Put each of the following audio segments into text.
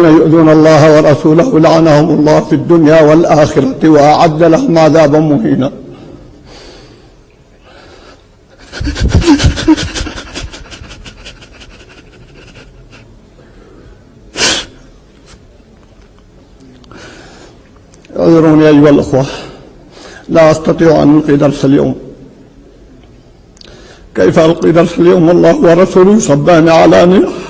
يؤذون الله ورسوله لعنهم الله في الدنيا والآخرة وأعد لهم عذابا مهينا. اعذروني أيها الأخوة، لا أستطيع أن ألقي درس اليوم. كيف ألقي درس اليوم والله ورسوله يصبان علانية؟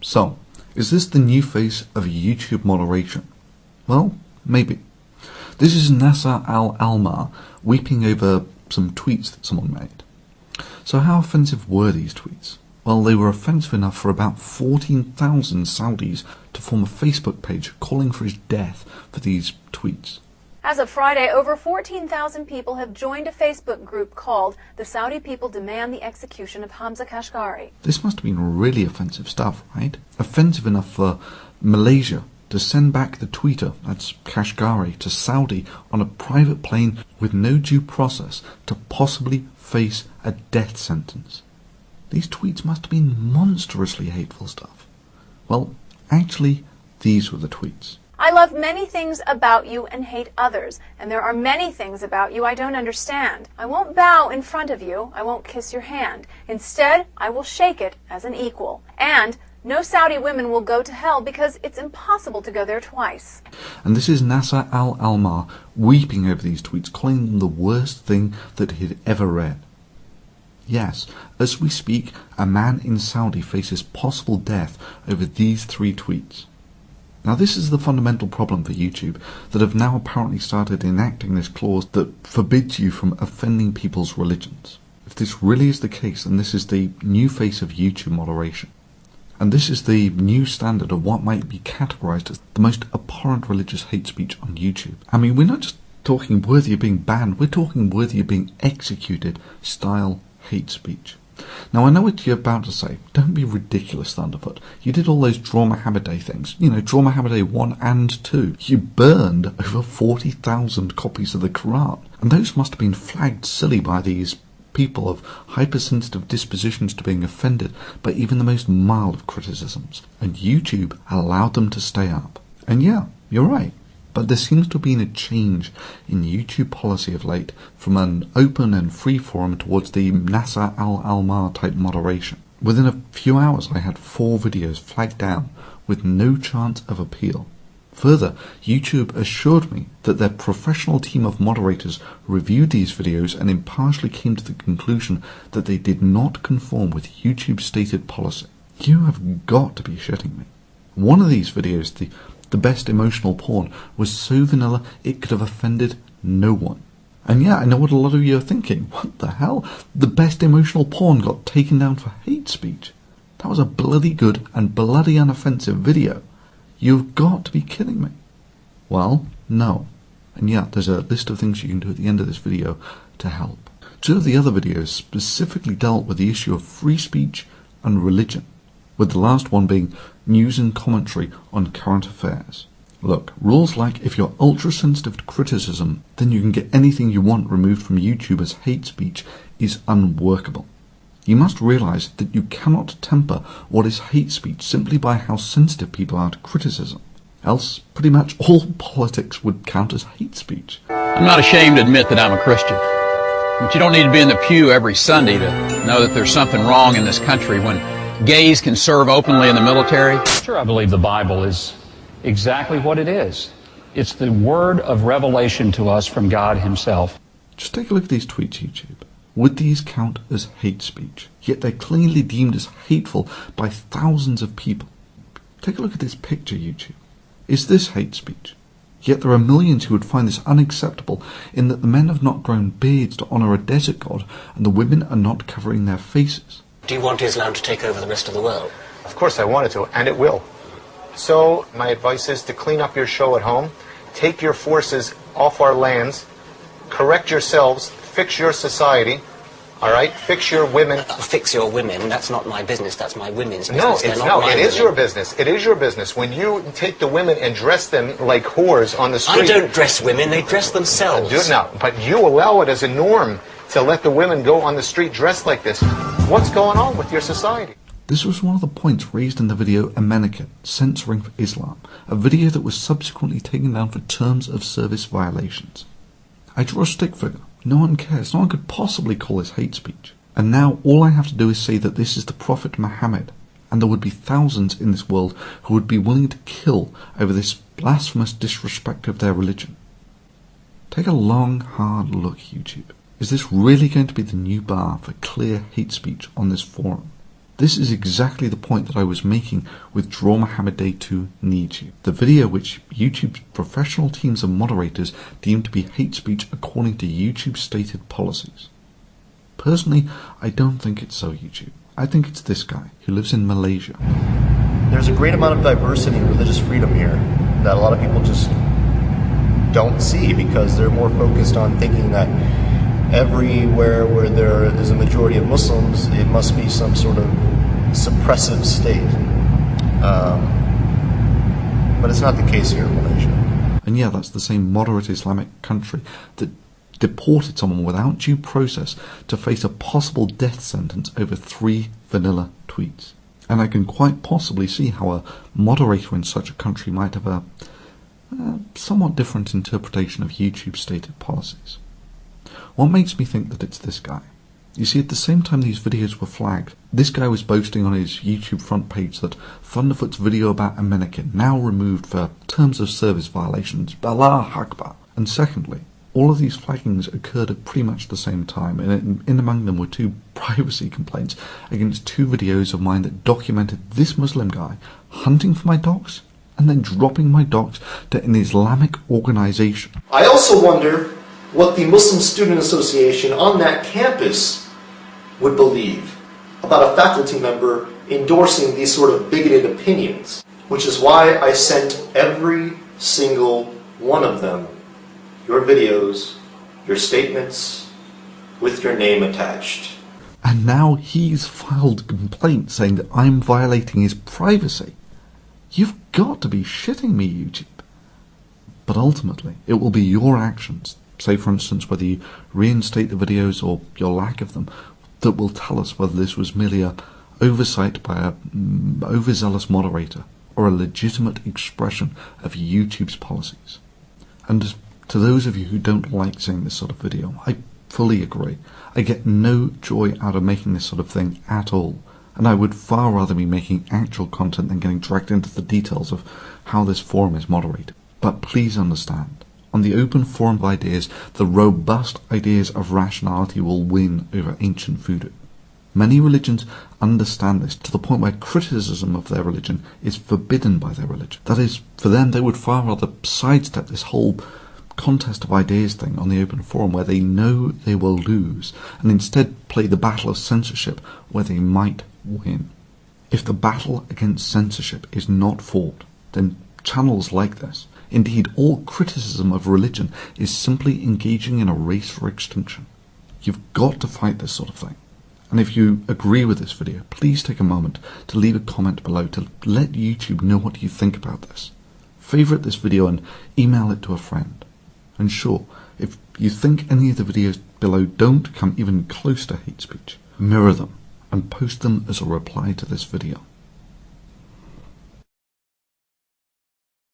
So, is this the new face of YouTube moderation? Well, maybe. This is Nasser al-Almar weeping over some tweets that someone made. So how offensive were these tweets? Well, they were offensive enough for about 14,000 Saudis to form a Facebook page calling for his death for these tweets. As of Friday, over 14,000 people have joined a Facebook group called The Saudi People Demand the Execution of Hamza Kashgari. This must have been really offensive stuff, right? Offensive enough for Malaysia to send back the tweeter, that's Kashgari, to Saudi on a private plane with no due process to possibly face a death sentence. These tweets must have been monstrously hateful stuff. Well, actually, these were the tweets. I love many things about you and hate others, and there are many things about you I don't understand. I won't bow in front of you, I won't kiss your hand. Instead, I will shake it as an equal. And no Saudi women will go to hell because it's impossible to go there twice. And this is Nasser al-Almar weeping over these tweets, calling them the worst thing that he'd ever read. Yes, as we speak, a man in Saudi faces possible death over these 3 tweets. Now this is the fundamental problem for YouTube, that have now apparently started enacting this clause that forbids you from offending people's religions. If this really is the case, then this is the new face of YouTube moderation. And this is the new standard of what might be categorized as the most abhorrent religious hate speech on YouTube. I mean, we're not just talking worthy of being banned, we're talking worthy of being executed style hate speech. Now I know what you're about to say. Don't be ridiculous, Thunderfoot. You did all those Draw Muhammad Day things. You know, Draw Muhammad Day 1 and 2. You burned over 40,000 copies of the Quran. And those must have been flagged silly by these people of hypersensitive dispositions to being offended by even the most mild of criticisms. And YouTube allowed them to stay up. And yeah, you're right. But there seems to have been a change in YouTube policy of late from an open and free forum towards the Nasser al-Almar type moderation. Within a few hours I had 4 videos flagged down with no chance of appeal. Further, YouTube assured me that their professional team of moderators reviewed these videos and impartially came to the conclusion that they did not conform with YouTube's stated policy. You have got to be shitting me. One of these videos, the best emotional porn, was so vanilla it could have offended no one. And yeah, I know what a lot of you are thinking. What the hell? The best emotional porn got taken down for hate speech. That was a bloody good and bloody unoffensive video. You've got to be kidding me. Well, no. And yeah, there's a list of things you can do at the end of this video to help. 2 of the other videos specifically dealt with the issue of free speech and religion, with the last one being news and commentary on current affairs. Look, rules like if you're ultra-sensitive to criticism, then you can get anything you want removed from YouTube as hate speech is unworkable. You must realize that you cannot temper what is hate speech simply by how sensitive people are to criticism. Else, pretty much all politics would count as hate speech. I'm not ashamed to admit that I'm a Christian. But you don't need to be in the pew every Sunday to know that there's something wrong in this country when gays can serve openly in the military. Sure, I believe the Bible is exactly what it is. It's the word of revelation to us from God himself. Just take a look at these tweets, YouTube. Would these count as hate speech? Yet they're clearly deemed as hateful by thousands of people. Take a look at this picture, YouTube. Is this hate speech? Yet there are millions who would find this unacceptable in that the men have not grown beards to honour a desert god and the women are not covering their faces. Do you want Islam to take over the rest of the world? Of course I want it to, and it will. So my advice is to clean up your show at home, take your forces off our lands, correct yourselves, fix your society, All right? Fix your women. Fix your women. That's not my business. That's my women's business. No, They're not my it is women. your business. It is your business. When you take the women and dress them like whores on the street. I don't dress women. They dress themselves. Do it now. But you allow it as a norm to let the women go on the street dressed like this. What's going on with your society? This was one of the points raised in the video American Censoring for Islam, a video that was subsequently taken down for terms of service violations. I draw a stick figure. No one cares. No one could possibly call this hate speech. And now all I have to do is say that this is the Prophet Muhammad, and there would be thousands in this world who would be willing to kill over this blasphemous disrespect of their religion. Take a long, hard look, YouTube. Is this really going to be the new bar for clear hate speech on this forum? This is exactly the point that I was making with Draw Muhammad Day 2 Needs You, the video which YouTube's professional teams of moderators deemed to be hate speech according to YouTube's stated policies. Personally, I don't think it's so, YouTube. I think it's this guy, who lives in Malaysia. There's a great amount of diversity and religious freedom here that a lot of people just don't see because they're more focused on thinking that everywhere where there is a majority of Muslims, it must be some sort of suppressive state. But it's not the case here in Malaysia. And yeah, that's the same moderate Islamic country that deported someone without due process to face a possible death sentence over 3 vanilla tweets. And I can quite possibly see how a moderator in such a country might have a somewhat different interpretation of YouTube's stated policies. What makes me think that it's this guy? You see, at the same time these videos were flagged, this guy was boasting on his YouTube front page that Thunderfoots video about American now removed for terms of service violations, Allah Akbar. And secondly, all of these flaggings occurred at pretty much the same time, and in among them were 2 privacy complaints against 2 videos of mine that documented this Muslim guy hunting for my dogs and then dropping my dogs to an Islamic organization. I also wonder what the Muslim Student Association on that campus would believe about a faculty member endorsing these sort of bigoted opinions, which is why I sent every single one of them your videos, your statements, with your name attached. And now he's filed a complaint saying that I'm violating his privacy. You've got to be shitting me, YouTube. But ultimately, it will be your actions, say for instance whether you reinstate the videos or your lack of them, that will tell us whether this was merely a oversight by a overzealous moderator or a legitimate expression of YouTube's policies. And to those of you who don't like seeing this sort of video, I fully agree. I get no joy out of making this sort of thing at all, and I would far rather be making actual content than getting dragged into the details of how this forum is moderated. But please understand, on the open forum of ideas, the robust ideas of rationality will win over ancient voodoo. Many religions understand this to the point where criticism of their religion is forbidden by their religion. That is, for them, they would far rather sidestep this whole contest of ideas thing on the open forum where they know they will lose, and instead play the battle of censorship where they might win. If the battle against censorship is not fought, then channels like this, indeed all criticism of religion, is simply engaging in a race for extinction. You've got to fight this sort of thing. And if you agree with this video, please take a moment to leave a comment below to let YouTube know what you think about this. Favourite this video and email it to a friend. And sure, if you think any of the videos below don't come even close to hate speech, mirror them and post them as a reply to this video.